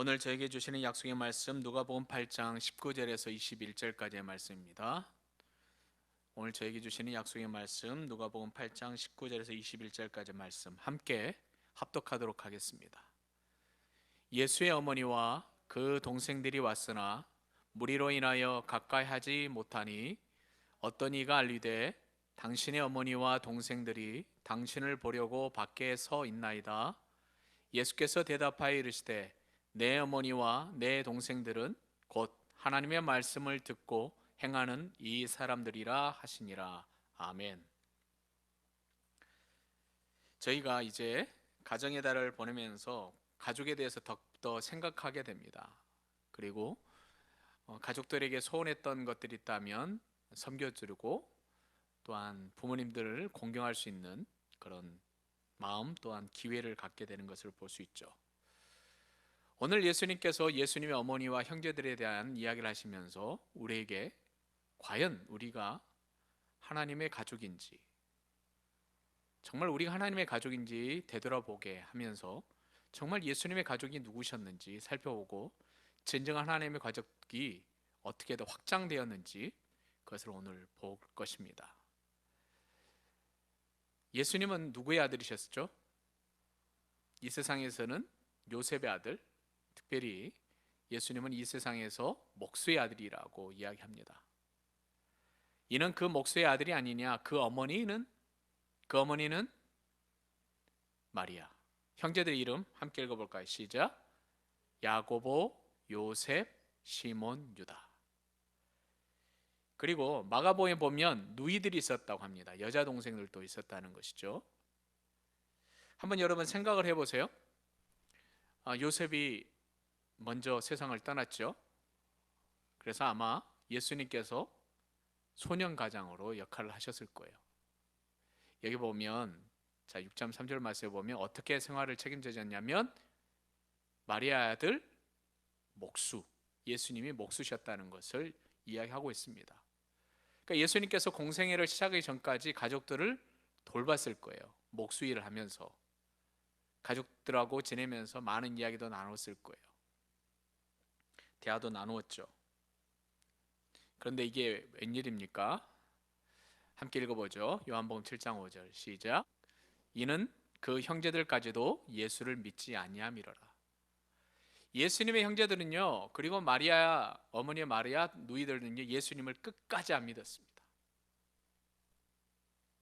오늘 저에게 주시는 약속의 말씀 누가복음 8장 19절에서 21절까지의 말씀입니다. 오늘 저에게 주시는 약속의 말씀 누가복음 8장 19절에서 21절까지 말씀 함께 합독하도록 하겠습니다. 예수의 어머니와 그 동생들이 왔으나 무리로 인하여 가까이 하지 못하니 어떤 이가 알리되 당신의 어머니와 동생들이 당신을 보려고 밖에 서 있나이다. 예수께서 대답하여 이르시되 내 어머니와 내 동생들은 곧 하나님의 말씀을 듣고 행하는 이 사람들이라 하시니라. 아멘. 저희가 이제 가정의 달을 보내면서 가족에 대해서 더욱더 생각하게 됩니다. 그리고 가족들에게 소원했던 것들이 있다면 섬겨주고 또한 부모님들을 공경할 수 있는 그런 마음 또한 기회를 갖게 되는 것을 볼 수 있죠. 오늘 예수님께서 예수님의 어머니와 형제들에 대한 이야기를 하시면서 우리에게 과연 우리가 하나님의 가족인지, 정말 우리가 하나님의 가족인지 되돌아보게 하면서 정말 예수님의 가족이 누구셨는지 살펴보고 진정한 하나님의 가족이 어떻게 더 확장되었는지 그것을 오늘 볼 것입니다. 예수님은 누구의 아들이셨죠? 이 세상에서는 요셉의 아들, 특별히 예수님은 이 세상에서 목수의 아들이라고 이야기합니다. 이는 그 목수의 아들이 아니냐? 그 어머니는 마리아. 형제들 이름 함께 읽어볼까요? 시작. 야고보, 요셉, 시몬, 유다. 그리고 마가복음에 보면 누이들이 있었다고 합니다. 여자 동생들도 있었다는 것이죠. 한번 여러분 생각을 해보세요. 요셉이 먼저 세상을 떠났죠. 그래서 아마 예수님께서 소년 가장으로 역할을 하셨을 거예요. 여기 보면 6장 3절 말씀에 보면 어떻게 생활을 책임져졌냐면 마리아 아들 목수, 예수님이 목수셨다는 것을 이야기하고 있습니다. 그러니까 예수님께서 공생애를 시작하기 전까지 가족들을 돌봤을 거예요. 목수 일을 하면서 가족들하고 지내면서 많은 이야기도 나눴을 거예요. 대화도 나누었죠. 그런데 이게 웬일입니까? 함께 읽어보죠. 요한복음 7장 5절 시작. 이는 그 형제들까지도 예수를 믿지 아니함이로라. 예수님의 형제들은요, 그리고 마리아 어머니의 마리아 누이들은요, 예수님을 끝까지 안 믿었습니다.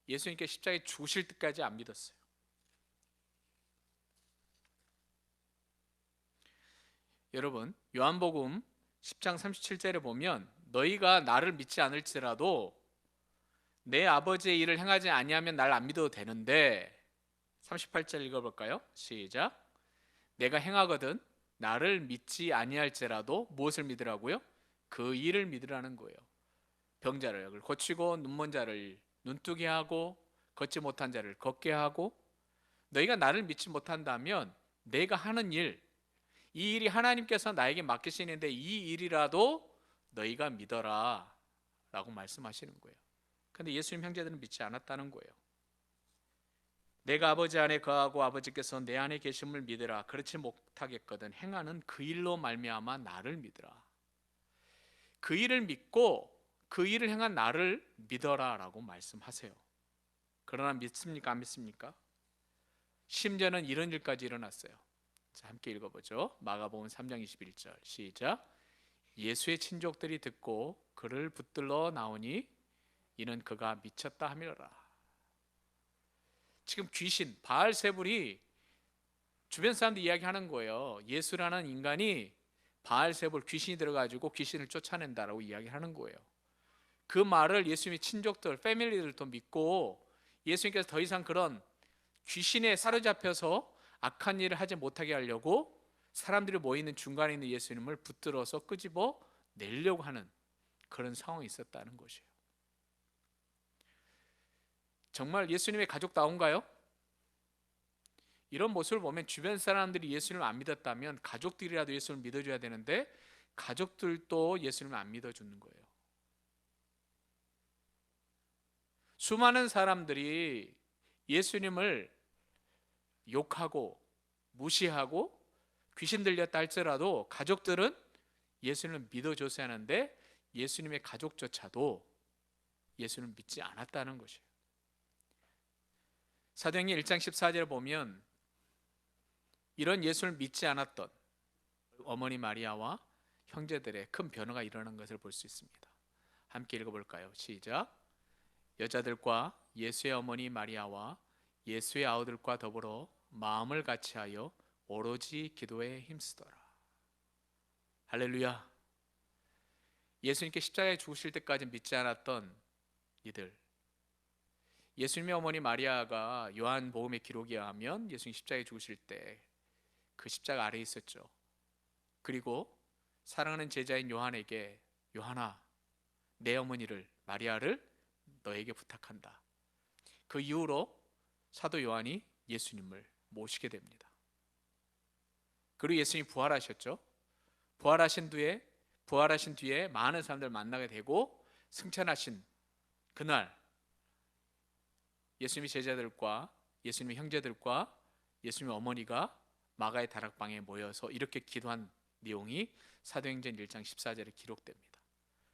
예수님께 십자가에 죽으실 때까지 안 믿었어요. 여러분, 요한복음 10장 37절에 보면 너희가 나를 믿지 않을지라도 내 아버지의 일을 행하지 아니하면 날 안 믿어도 되는데, 38절 읽어볼까요? 시작. 내가 행하거든 나를 믿지 아니할지라도 무엇을 믿으라고요? 그 일을 믿으라는 거예요. 병자를 고치고 눈먼 자를 눈뜨게 하고 걷지 못한 자를 걷게 하고, 너희가 나를 믿지 못한다면 내가 하는 일, 이 일이 하나님께서 나에게 맡기시는데 이 일이라도 너희가 믿어라 라고 말씀하시는 거예요. 근데 예수님 형제들은 믿지 않았다는 거예요. 내가 아버지 안에 거하고 아버지께서 내 안에 계심을 믿으라. 그렇지 못하겠거든 행하는 그 일로 말미암아 나를 믿으라. 그 일을 믿고 그 일을 행한 나를 믿어라 라고 말씀하세요. 그러나 믿습니까? 안 믿습니까? 심지어는 이런 일까지 일어났어요. 자, 함께 읽어보죠. 마가복음 3장 21절 시작. 예수의 친족들이 듣고 그를 붙들러 나오니 이는 그가 미쳤다 하미라. 지금 귀신 바알세불이 주변 사람들 이야기하는 거예요. 예수라는 인간이 바알세불 귀신이 들어가지고 귀신을 쫓아낸다라고 이야기하는 거예요. 그 말을 예수님의 친족들, 패밀리들도 믿고 예수님께서 더 이상 그런 귀신에 사로잡혀서 악한 일을 하지 못하게 하려고 사람들이 모이는 중간에 있는 예수님을 붙들어서 끄집어 내려고 하는 그런 상황이 있었다는 것이에요. 정말 예수님의 가족다운가요? 이런 모습을 보면 주변 사람들이 예수님을 안 믿었다면 가족들이라도 예수님을 믿어줘야 되는데 가족들도 예수님을 안 믿어주는 거예요. 수많은 사람들이 예수님을 욕하고 무시하고 귀신 들렸다 할지라도 가족들은 예수님을 믿어줬어야 하는데 예수님의 가족조차도 예수님을 믿지 않았다는 것이에요. 사도행전 1장 14절을 보면 이런 예수를 믿지 않았던 어머니 마리아와 형제들의 큰 변화가 일어난 것을 볼 수 있습니다. 함께 읽어볼까요? 시작. 여자들과 예수의 어머니 마리아와 예수의 아우들과 더불어 마음을 같이하여 오로지 기도에 힘쓰더라. 할렐루야. 예수님께 십자가에 죽으실 때까지 믿지 않았던 이들, 예수님의 어머니 마리아가 요한복음의 기록에 의하면 예수님 십자가에 죽으실 때 그 십자가 아래에 있었죠. 그리고 사랑하는 제자인 요한에게 요한아, 내 어머니를 마리아를 너에게 부탁한다. 그 이후로 사도 요한이 예수님을 모시게 됩니다. 그리고 예수님이 부활하셨죠. 부활하신 뒤에 많은 사람들 만나게 되고 승천하신 그날 예수님의 제자들과 예수님의 형제들과 예수님의 어머니가 마가의 다락방에 모여서 이렇게 기도한 내용이 사도행전 1장 14절에 기록됩니다.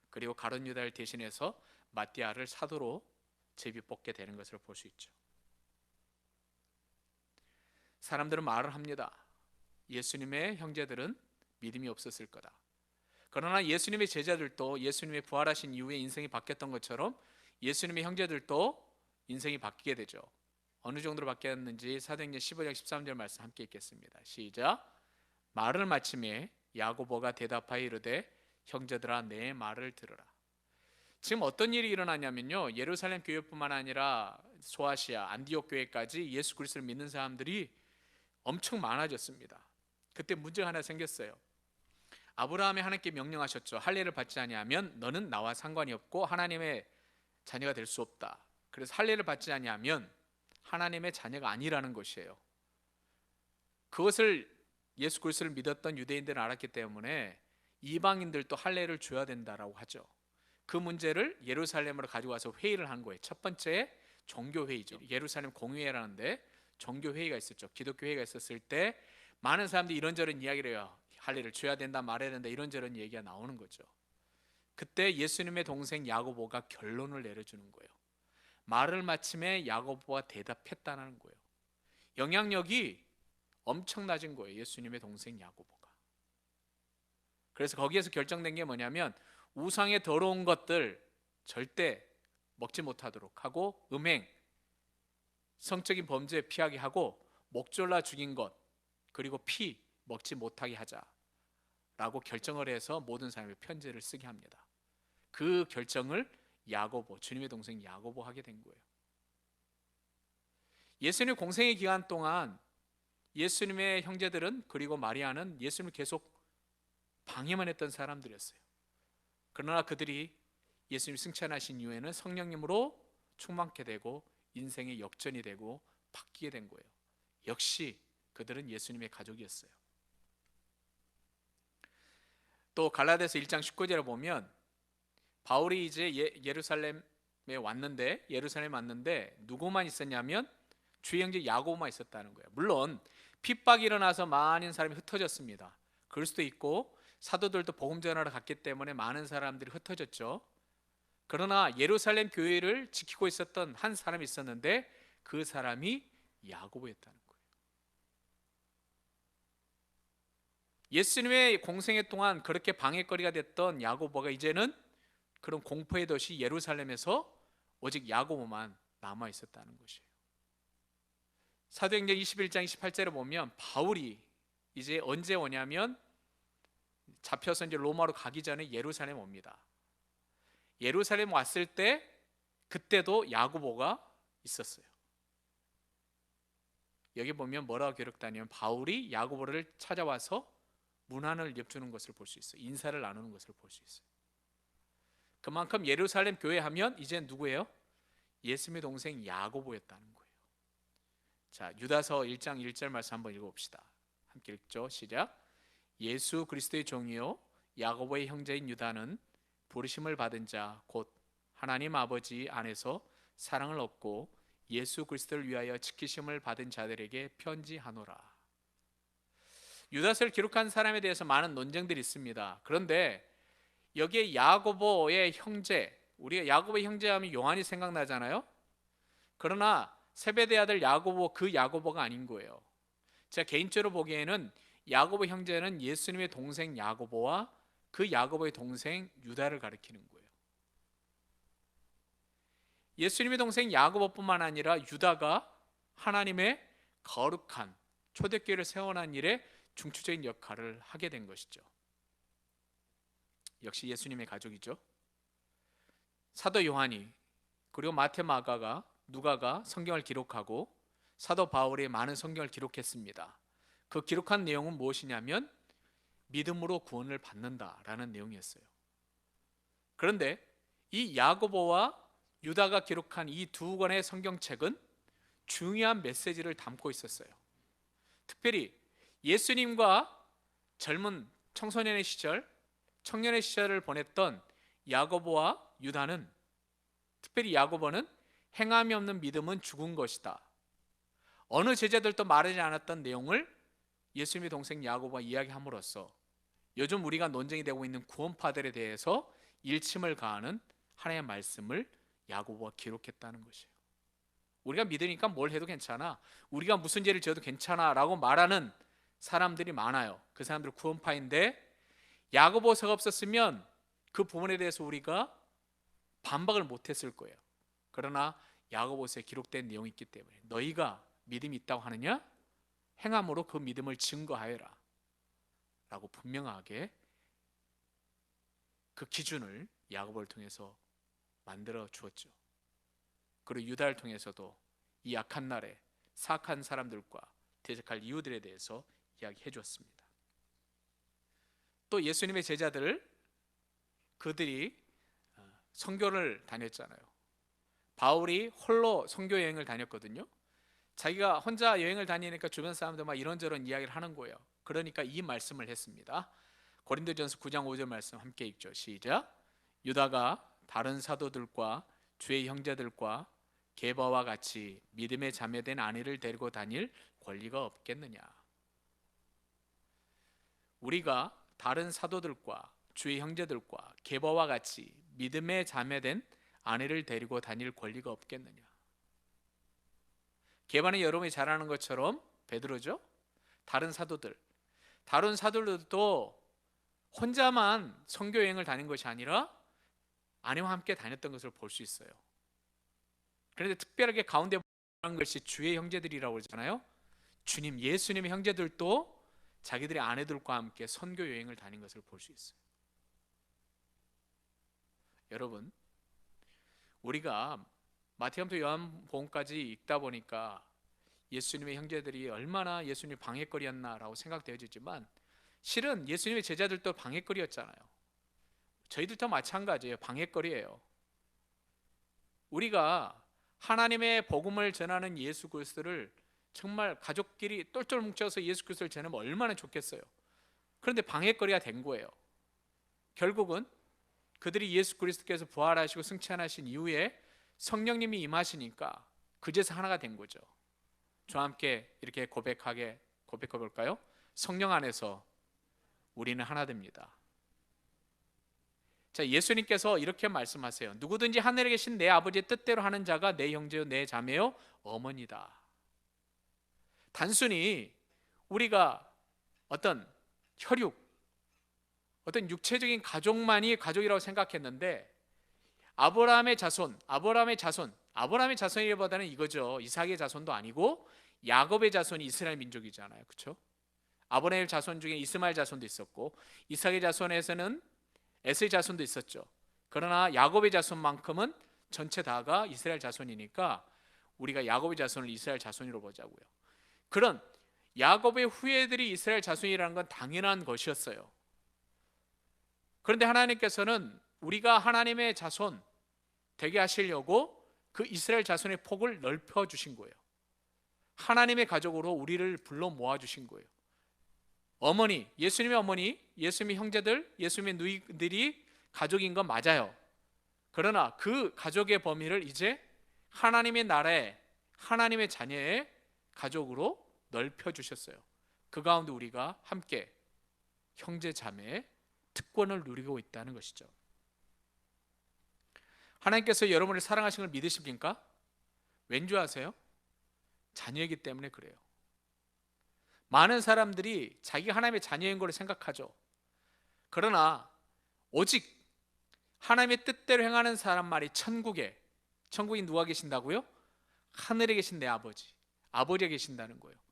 그리고 가룟 유다를 대신해서 마띠아를 사도로 제비 뽑게 되는 것을 볼 수 있죠. 사람들은 말을 합니다. 예수님의 형제들은 믿음이 없었을 거다. 그러나 예수님의 제자들도 예수님의 부활하신 이후에 인생이 바뀌었던 것처럼 예수님의 형제들도 인생이 바뀌게 되죠. 어느 정도로 바뀌었는지 사도행전 15장 13절 말씀 함께 읽겠습니다. 시작. 말을 마침에 야고보가 대답하여 이르되 형제들아 내 말을 들으라. 지금 어떤 일이 일어나냐면요, 예루살렘 교회뿐만 아니라 소아시아, 안디옥 교회까지 예수 그리스도를 믿는 사람들이 엄청 많아졌습니다. 그때 문제가 하나 생겼어요. 아브라함이 하나님께 명령하셨죠. 할례를 받지 아니하면 너는 나와 상관이 없고 하나님의 자녀가 될 수 없다. 그래서 할례를 받지 아니하면 하나님의 자녀가 아니라는 것이에요. 그것을 예수 그리스도를 믿었던 유대인들은 알았기 때문에 이방인들도 할례를 줘야 된다라고 하죠. 그 문제를 예루살렘으로 가지고 와서 회의를 한 거예요. 첫 번째 종교회의죠. 예루살렘 공의회라는데 종교회의가 있었죠. 기독교회의가 있었을 때 많은 사람들이 이런저런 이야기를 해요. 할례를 줘야 된다, 말해야 된다, 이런저런 얘기가 나오는 거죠. 그때 예수님의 동생 야고보가 결론을 내려주는 거예요. 말을 마침에 야고보가 대답했다는 거예요. 영향력이 엄청나진 거예요. 예수님의 동생 야고보가. 그래서 거기에서 결정된 게 뭐냐면 우상의 더러운 것들 절대 먹지 못하도록 하고 음행, 성적인 범죄 피하게 하고 목졸라 죽인 것 그리고 피 먹지 못하게 하자라고 결정을 해서 모든 사람의 편지를 쓰게 합니다. 그 결정을 야고보, 주님의 동생 야고보 하게 된 거예요. 예수님의 공생의 기간 동안 예수님의 형제들은 그리고 마리아는 예수님을 계속 방해만 했던 사람들이었어요. 그러나 그들이 예수님이 승천하신 이후에는 성령님으로 충만케 되고 인생의 역전이 되고 바뀌게 된 거예요. 역시 그들은 예수님의 가족이었어요. 또 갈라디아서 1장 19절에 보면 바울이 이제 예루살렘에 왔는데 누구만 있었냐면 주의 형제 야고보만 있었다는 거예요. 물론 핍박이 일어나서 많은 사람이 흩어졌습니다. 그럴 수도 있고 사도들도 복음 전하러 갔기 때문에 많은 사람들이 흩어졌죠. 그러나 예루살렘 교회를 지키고 있었던 한 사람이 있었는데 그 사람이 야고보였다는 거예요. 예수님의 공생애 동안 그렇게 방해거리가 됐던 야고보가 이제는 그런 공포의 도시 예루살렘에서 오직 야고보만 남아 있었다는 것이에요. 사도행전 21장 28절에 보면 바울이 이제 언제 오냐면 잡혀서 이제 로마로 가기 전에 예루살렘 옵니다. 예루살렘 왔을 때 그때도 야고보가 있었어요. 여기 보면 뭐라고 기록되냐면 바울이 야고보를 찾아와서 문안을 엽주는 것을 볼 수 있어요. 인사를 나누는 것을 볼 수 있어요. 그만큼 예루살렘 교회 하면 이제 누구예요? 예수님의 동생 야고보였다는 거예요. 자, 유다서 1장 1절 말씀 한번 읽어봅시다. 함께 읽죠. 시작. 예수 그리스도의 종이요 야고보의 형제인 유다는 부르심을 받은 자 곧 하나님 아버지 안에서 사랑을 얻고 예수 그리스도를 위하여 지키심을 받은 자들에게 편지하노라. 유다서를 기록한 사람에 대해서 많은 논쟁들이 있습니다. 그런데 여기에 야고보의 형제, 우리가 야고보의 형제하면 요한이 생각나잖아요. 그러나 세베대 아들 야고보, 그 야고보가 아닌 거예요. 제가 개인적으로 보기에는 야고보 형제는 예수님의 동생 야고보와 그 야고보의 동생 유다를 가리키는 거예요. 예수님의 동생 야고보뿐만 아니라 유다가 하나님의 거룩한 초대교회를 세워난 일에 중추적인 역할을 하게 된 것이죠. 역시 예수님의 가족이죠. 사도 요한이, 그리고 마태, 마가가, 누가가 성경을 기록하고 사도 바울이 많은 성경을 기록했습니다. 그 기록한 내용은 무엇이냐면 믿음으로 구원을 받는다라는 내용이었어요. 그런데 이 야고보와 유다가 기록한 이 두 권의 성경책은 중요한 메시지를 담고 있었어요. 특별히 예수님과 젊은 청소년의 시절, 청년의 시절을 보냈던 야고보와 유다는, 특별히 야고보는 행함이 없는 믿음은 죽은 것이다, 어느 제자들도 말하지 않았던 내용을 예수님의 동생 야고보가 이야기함으로써 요즘 우리가 논쟁이 되고 있는 구원파들에 대해서 일침을 가하는 하나님의 말씀을 야고보가 기록했다는 것이에요. 우리가 믿으니까 뭘 해도 괜찮아, 우리가 무슨 죄를 지어도 괜찮아 라고 말하는 사람들이 많아요. 그 사람들은 구원파인데 야고보서가 없었으면 그 부분에 대해서 우리가 반박을 못했을 거예요. 그러나 야고보서에 기록된 내용이 있기 때문에 너희가 믿음이 있다고 하느냐? 행함으로 그 믿음을 증거하여라 라고 분명하게 그 기준을 야고보를 통해서 만들어 주었죠. 그리고 유다를 통해서도 이 약한 날에 사악한 사람들과 대적할 이유들에 대해서 이야기해 주었습니다. 또 예수님의 제자들, 그들이 선교를 다녔잖아요. 바울이 홀로 선교 여행을 다녔거든요. 자기가 혼자 여행을 다니니까 주변 사람들 막 이런저런 이야기를 하는 거예요. 그러니까 이 말씀을 했습니다. 고린도전서 9장 5절 말씀 함께 읽죠. 시작. 유다가 다른 사도들과 주의 형제들과 게바와 같이 믿음에 자매된 아내를 데리고 다닐 권리가 없겠느냐. 우리가 다른 사도들과 주의 형제들과 게바와 같이 믿음에 자매된 아내를 데리고 다닐 권리가 없겠느냐. 게바는 여러분이 잘 아는 것처럼 베드로죠. 다른 사도들도 혼자만 선교 여행을 다닌 것이 아니라 아내와 함께 다녔던 것을 볼 수 있어요. 그런데 특별하게 가운데 보는 것이 주의 형제들이라고 그러잖아요. 주님, 예수님의 형제들도 자기들의 아내들과 함께 선교 여행을 다닌 것을 볼 수 있어요. 여러분, 우리가 마태복음부터 요한복음까지 읽다 보니까 예수님의 형제들이 얼마나 예수님의 방해거리였나라고 생각되어지지만 실은 예수님의 제자들도 방해거리였잖아요. 저희들도 마찬가지예요. 방해거리예요. 우리가 하나님의 복음을 전하는 예수 그리스도를 정말 가족끼리 똘똘 뭉쳐서 예수 그리스도를 전하면 얼마나 좋겠어요. 그런데 방해거리가 된 거예요. 결국은 그들이 예수 그리스도께서 부활하시고 승천하신 이후에 성령님이 임하시니까 그제서 하나가 된 거죠. 저와 함께 이렇게 고백해 볼까요? 성령 안에서 우리는 하나 됩니다. 자, 예수님께서 이렇게 말씀하세요. 누구든지 하늘에 계신 내 아버지의 뜻대로 하는 자가 내 형제요 내 자매요 어머니다. 단순히 우리가 어떤 혈육, 어떤 육체적인 가족만이 가족이라고 생각했는데 아브라함의 자손이보다는 이거죠. 이삭의 자손도 아니고 야곱의 자손이 이스라엘 민족이잖아요. 그렇죠? 아브라함의 자손 중에 이스마엘 자손도 있었고 이삭의 자손에서는 에서의 자손도 있었죠. 그러나 야곱의 자손만큼은 전체 다가 이스라엘 자손이니까 우리가 야곱의 자손을 이스라엘 자손으로 보자고요. 그런 야곱의 후예들이 이스라엘 자손이라는 건 당연한 것이었어요. 그런데 하나님께서는 우리가 하나님의 자손 되게 하시려고 그 이스라엘 자손의 폭을 넓혀 주신 거예요. 하나님의 가족으로 우리를 불러 모아 주신 거예요. 어머니, 예수님의 어머니, 예수님의 형제들, 예수님의 누이들이 가족인 건 맞아요. 그러나 그 가족의 범위를 이제 하나님의 나라의, 하나님의 자녀의 가족으로 넓혀 주셨어요. 그 가운데 우리가 함께 형제 자매의 특권을 누리고 있다는 것이죠. 하나님께서 여러분을 사랑하시는 걸 믿으십니까? 왠지 아세요? 자녀이기 때문에 그래요. 많은 사람들이 자기가 하나님의 자녀인 걸 생각하죠. 그러나 오직 하나님의 뜻대로 행하는 사람만이 천국에 누가 계신다고요? 하늘에 계신 내 아버지가 계신다는 거예요.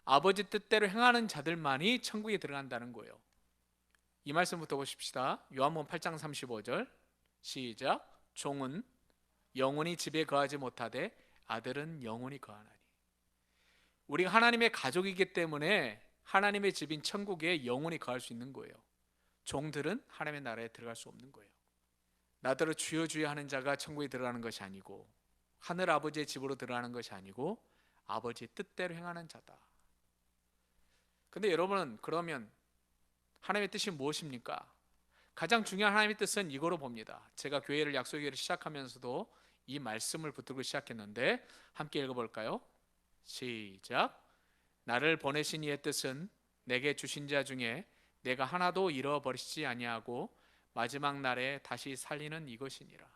아버지 뜻대로 행하는 자들만이 천국에 들어간다는 거예요. 이 말씀부터 보십시다. 요한복음 8장 35절 시작. 종은 영원히 집에 거하지 못하되 아들은 영원히 거하나니. 우리가 하나님의 가족이기 때문에 하나님의 집인 천국에 영원히 거할 수 있는 거예요. 종들은 하나님의 나라에 들어갈 수 없는 거예요. 나더러 주여 주여 하는 자가 천국에 들어가는 것이 아니고 하늘 아버지의 집으로 들어가는 것이 아니고 아버지의 뜻대로 행하는 자다. 근데 여러분은 그러면 하나님의 뜻이 무엇입니까? 가장 중요한 하나님의 뜻은 이거로 봅니다. 제가 교회를 약속교회를 시작하면서도 이 말씀을 붙들고 시작했는데 함께 읽어볼까요? 시작. 나를 보내신 이의 뜻은 내게 주신 자 중에 내가 하나도 잃어버리시지 아니하고 마지막 날에 다시 살리는 이것이니라.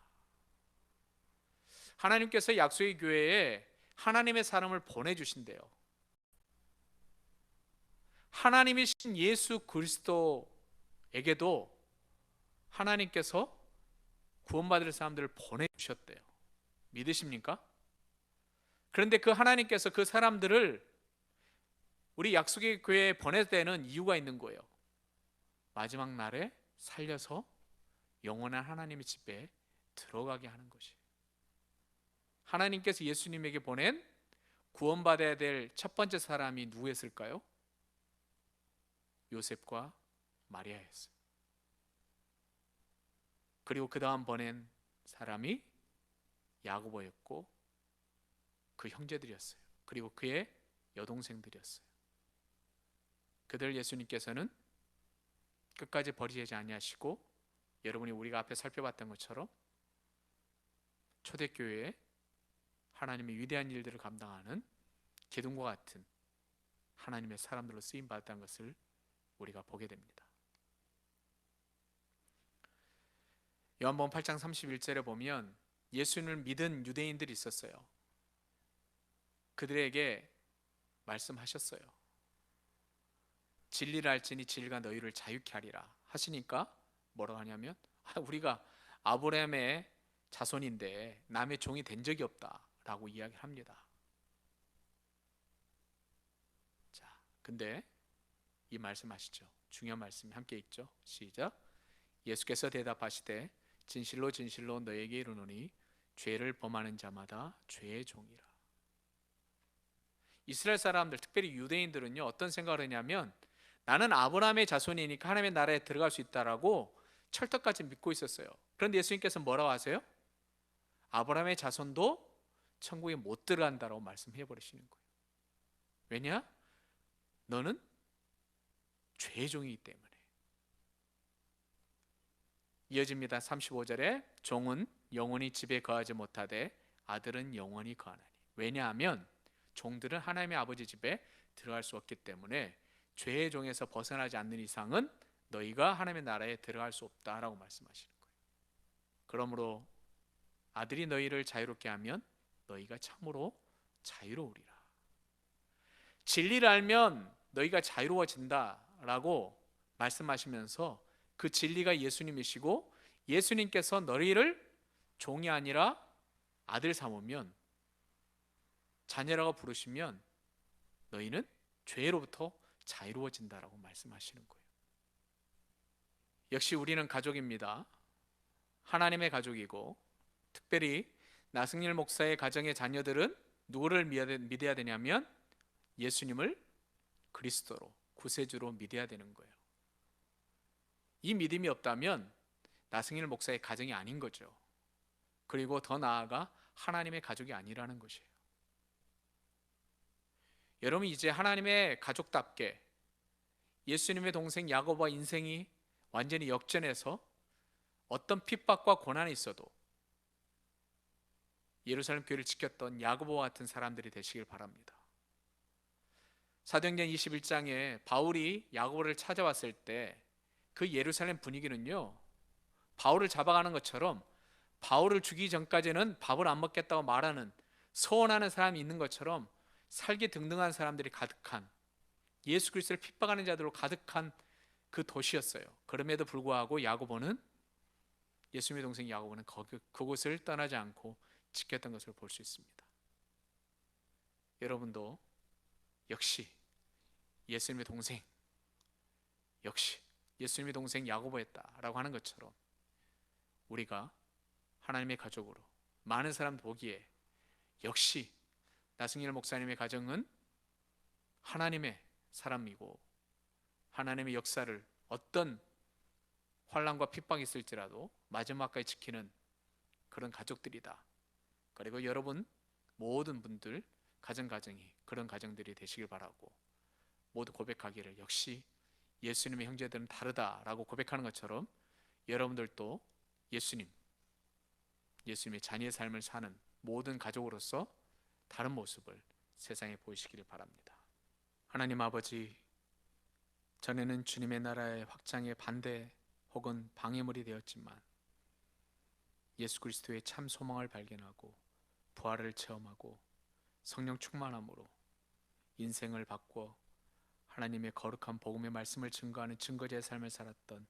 하나님께서 약속의 교회에 하나님의 사람을 보내주신대요. 하나님이신 예수 그리스도에게도 하나님께서 구원받을 사람들을 보내주셨대요. 믿으십니까? 그런데 그 하나님께서 그 사람들을 우리 약속의 교회에 보낼 때는 이유가 있는 거예요. 마지막 날에 살려서 영원한 하나님의 집에 들어가게 하는 것이에요. 하나님께서 예수님에게 보낸 구원받아야 될 첫 번째 사람이 누구였을까요? 요셉과 마리아였어요. 그리고 그 다음 보낸 사람이 야고보였고 그 형제들이었어요. 그리고 그의 여동생들이었어요. 그들 예수님께서는 끝까지 버리지 아니하시고 여러분이 우리가 앞에 살펴봤던 것처럼 초대교회에 하나님의 위대한 일들을 감당하는 기둥과 같은 하나님의 사람들로 쓰임받았다는 것을 우리가 보게 됩니다. 요한복음 8장 31절에 보면 예수님을 믿은 유대인들이 있었어요. 그들에게 말씀하셨어요. 진리를 알지니 진리가 너희를 자유케 하리라 하시니까 뭐라고 하냐면 우리가 아브라함의 자손인데 남의 종이 된 적이 없다라고 이야기를 합니다. 자, 근데 이 말씀 아시죠? 중요한 말씀이 함께 있죠. 시작. 예수께서 대답하시되 진실로 진실로 너에게 이르노니 죄를 범하는 자마다 죄의 종이라. 이스라엘 사람들, 특별히 유대인들은요 어떤 생각을 하냐면 나는 아브라함의 자손이니까 하나님의 나라에 들어갈 수 있다라고 철떡같이 믿고 있었어요. 그런데 예수님께서 뭐라고 하세요? 아브라함의 자손도 천국에 못 들어간다라고 말씀해 버리시는 거예요. 왜냐? 너는 죄의 종이기 때문에. 이어집니다. 35절에 종은 영원히 집에 거하지 못하되 아들은 영원히 거하나니. 왜냐하면 종들은 하나님의 아버지 집에 들어갈 수 없기 때문에 죄의 종에서 벗어나지 않는 이상은 너희가 하나님의 나라에 들어갈 수 없다라고 말씀하시는 거예요. 그러므로 아들이 너희를 자유롭게 하면 너희가 참으로 자유로우리라. 진리를 알면 너희가 자유로워진다라고 말씀하시면서 그 진리가 예수님이시고 예수님께서 너희를 종이 아니라 아들 삼으면 자녀라고 부르시면 너희는 죄로부터 자유로워진다라고 말씀하시는 거예요. 역시 우리는 가족입니다. 하나님의 가족이고 특별히 나승일 목사의 가정의 자녀들은 누구를 믿어야 되냐면 예수님을 그리스도로 구세주로 믿어야 되는 거예요. 이 믿음이 없다면 나승일 목사의 가정이 아닌 거죠. 그리고 더 나아가 하나님의 가족이 아니라는 것이에요. 여러분 이제 하나님의 가족답게 예수님의 동생 야고보와 인생이 완전히 역전해서 어떤 핍박과 고난이 있어도 예루살렘 교회를 지켰던 야고보와 같은 사람들이 되시길 바랍니다. 사도행전 21장에 바울이 야고보를 찾아왔을 때 그 예루살렘 분위기는요, 바울을 잡아가는 것처럼 바울을 죽이기 전까지는 밥을 안 먹겠다고 말하는, 소원하는 사람이 있는 것처럼 살기 등등한 사람들이 가득한, 예수 그리스도를 핍박하는 자들로 가득한 그 도시였어요. 그럼에도 불구하고 야고보는, 예수님의 동생 야고보는 그곳을 떠나지 않고 지켰던 것을 볼 수 있습니다. 여러분도 역시 예수님의 동생, 역시 예수님의 동생 야고보였다라고 하는 것처럼 우리가 하나님의 가족으로 많은 사람 보기에 역시 나승일 목사님의 가정은 하나님의 사람이고 하나님의 역사를 어떤 환난과 핍박이 있을지라도 마지막까지 지키는 그런 가족들이다. 그리고 여러분 모든 분들 가정이 그런 가정들이 되시길 바라고, 모두 고백하기를 역시 예수님의 형제들은 다르다라고 고백하는 것처럼 여러분들도 예수님의 자녀의 삶을 사는 모든 가족으로서 다른 모습을 세상에 보이시기를 바랍니다. 하나님 아버지, 전에는 주님의 나라의 확장에 반대 혹은 방해물이 되었지만 예수 그리스도의 참 소망을 발견하고 부활을 체험하고 성령 충만함으로 인생을 바꿔 하나님의 거룩한 복음의 말씀을 증거하는 증거자의 삶을 살았던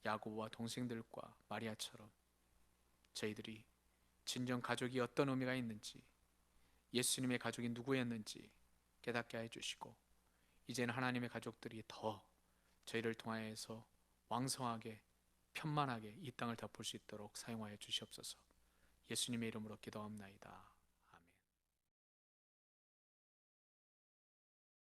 야고보와 동생들과 마리아처럼 저희들이 진정 가족이 어떤 의미가 있는지, 예수님의 가족이 누구였는지 깨닫게 해주시고, 이제는 하나님의 가족들이 더 저희를 통하여서 왕성하게 편만하게 이 땅을 덮을 수 있도록 사용하여 주시옵소서. 예수님의 이름으로 기도합나이다.